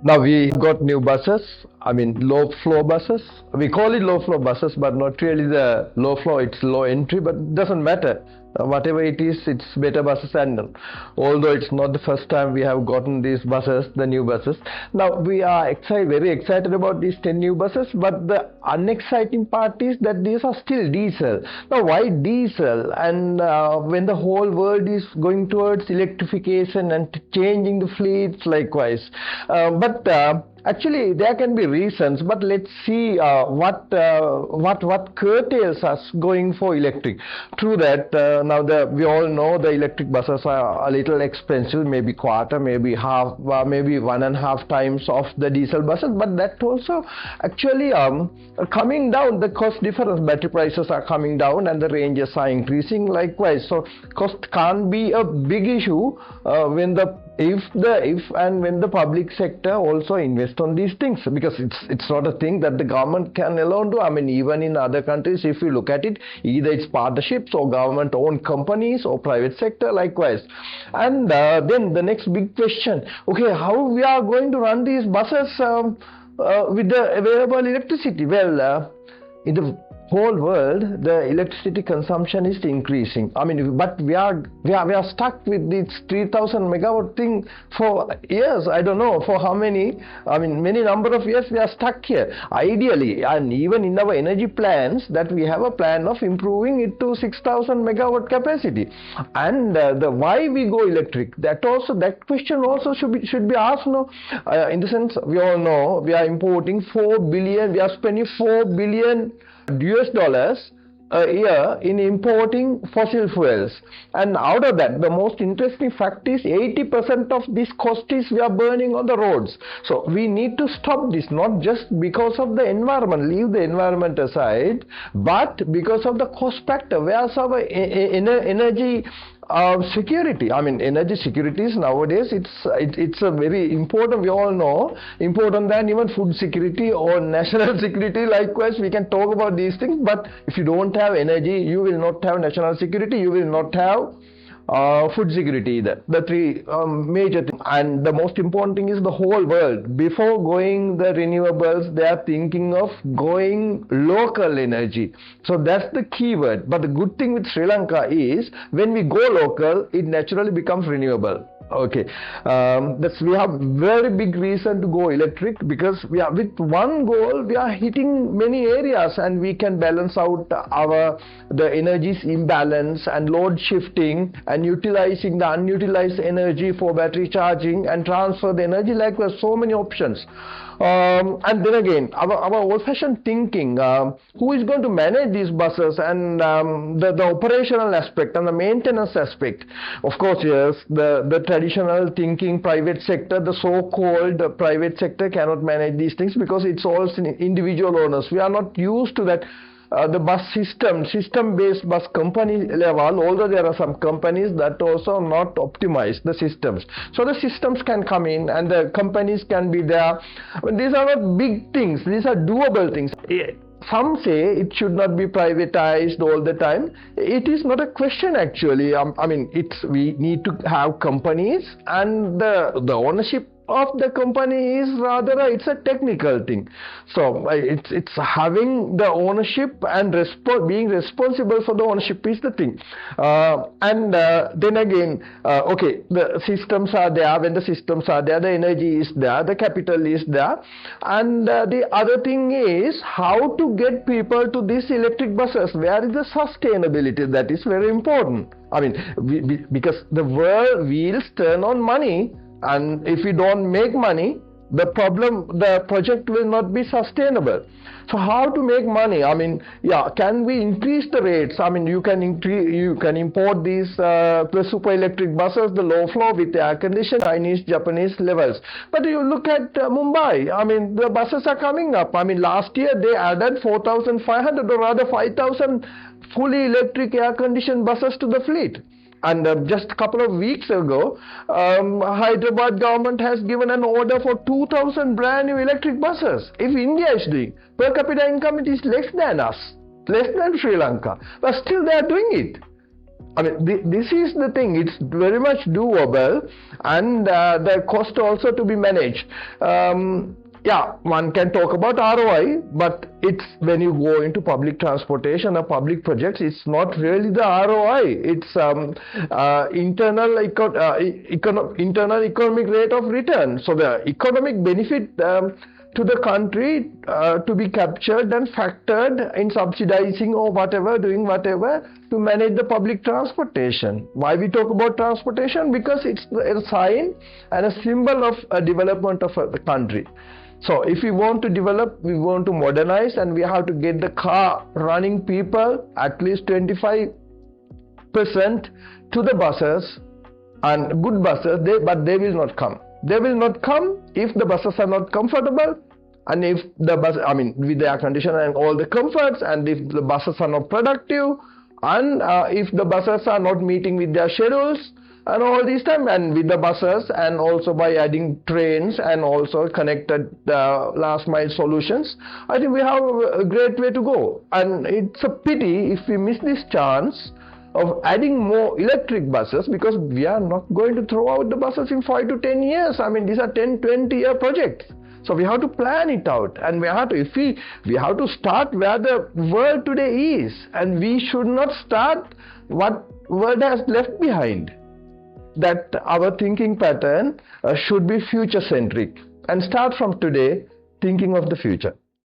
Now we got new buses, I mean low floor buses. We call it low floor buses, but not really the low floor, it's low entry, but it doesn't matter. Whatever it is, it's better buses, and although it's not the first time we have gotten these buses, the new buses. Now we are very excited about these 10 new buses, but the unexciting part is that these are still diesel. Now why diesel? And when the whole world is going towards electrification and changing the fleets likewise. Actually, there can be reasons, but let's see what curtails us going for electric. True that now we all know the electric buses are a little expensive, maybe quarter, maybe half, maybe 1.5 times of the diesel buses. But that also actually coming down. The cost difference, battery prices are coming down, and the ranges are increasing likewise. So cost can't be a big issue if and when the public sector also invest on these things, because it's not a thing that the government can alone do. I mean, even in other countries, if you look at it, either it's partnerships or government owned companies or private sector likewise. And then the next big question, okay, how we are going to run these buses with the available electricity? Well, in the whole world, the electricity consumption is increasing. I mean, but we are stuck with this 3,000 megawatt thing for years. I don't know for how many. I mean, many number of years we are stuck here. Ideally, and even in our energy plans, that we have a plan of improving it to 6,000 megawatt capacity. And the why we go electric, that question also should be asked. No, in the sense, we all know we are importing 4 billion. We are spending 4 billion US dollars a year in importing fossil fuels, and out of that, the most interesting fact is 80% of this cost is we are burning on the roads. So we need to stop this, not just because of the environment, leave the environment aside, but because of the cost factor. Where's our energy security? I mean, energy security is nowadays, it's a very important, we all know, important than even food security or national security. Likewise, we can talk about these things, but if you don't have energy, you will not have national security, you will not have food security either. The three major things. And the most important thing is the whole world, before going the renewables, they are thinking of going local energy. So that's the key word. But the good thing with Sri Lanka is when we go local, it naturally becomes renewable. Okay, we have very big reason to go electric, because we are with one goal, we are hitting many areas, and we can balance out the energy's imbalance and load shifting and utilizing the unutilized energy for battery charging and transfer the energy. Like there's so many options. And then again, our old-fashioned thinking, who is going to manage these buses, and the operational aspect and the maintenance aspect. Of course, yes, the traditional thinking, private sector, the so-called private sector cannot manage these things, because it's all individual owners. We are not used to that. The bus system-based bus company level, although there are some companies that also not optimize the systems. So the systems can come in and the companies can be there. These are not big things, these are doable things. Some say it should not be privatized all the time. It is not a question actually. I mean, we need to have companies, and the ownership of the company is rather it's a technical thing. So it's having the ownership and being responsible for the ownership is the thing. Then again, okay, the systems are there. When the systems are there, the energy is there, the capital is there, and the other thing is how to get people to these electric buses. Where is the sustainability? That is very important. I mean, because the world wheels turn on money, and if we don't make money, the project will not be sustainable. So how to make money? I mean, yeah, can we increase the rates? I mean, you can import these the super electric buses, the low floor with air conditioning, Chinese, Japanese levels. But you look at Mumbai, I mean, the buses are coming up. I mean, last year they added 4,500 or rather 5,000 fully electric air conditioned buses to the fleet. And just a couple of weeks ago, Hyderabad government has given an order for 2,000 brand new electric buses. If India is doing, per capita income it is less than us, less than Sri Lanka, but still they are doing it. I mean, this is the thing. It's very much doable, and the cost also to be managed. Yeah, one can talk about ROI, but it's when you go into public transportation or public projects, it's not really the ROI. It's internal economic rate of return. So the economic benefit to the country to be captured and factored in subsidizing or whatever, doing whatever to manage the public transportation. Why we talk about transportation? Because it's a sign and a symbol of a development of the country. So if we want to develop, we want to modernize, and we have to get the car running people at least 25% to the buses, and good buses, but they will not come. They will not come if the buses are not comfortable, and if the bus, I mean, with the air conditioner and all the comforts, and if the buses are not productive, and if the buses are not meeting with their schedules, and all this time, and with the buses, and also by adding trains and also connected last mile solutions, I think we have a great way to go. And it's a pity if we miss this chance of adding more electric buses, because we are not going to throw out the buses in 5 to 10 years. I mean, these are 10-20-year projects. So we have to plan it out, and we have to start where the world today is, and we should not start what world has left behind. That our thinking pattern should be future centric, and start from today thinking of the future.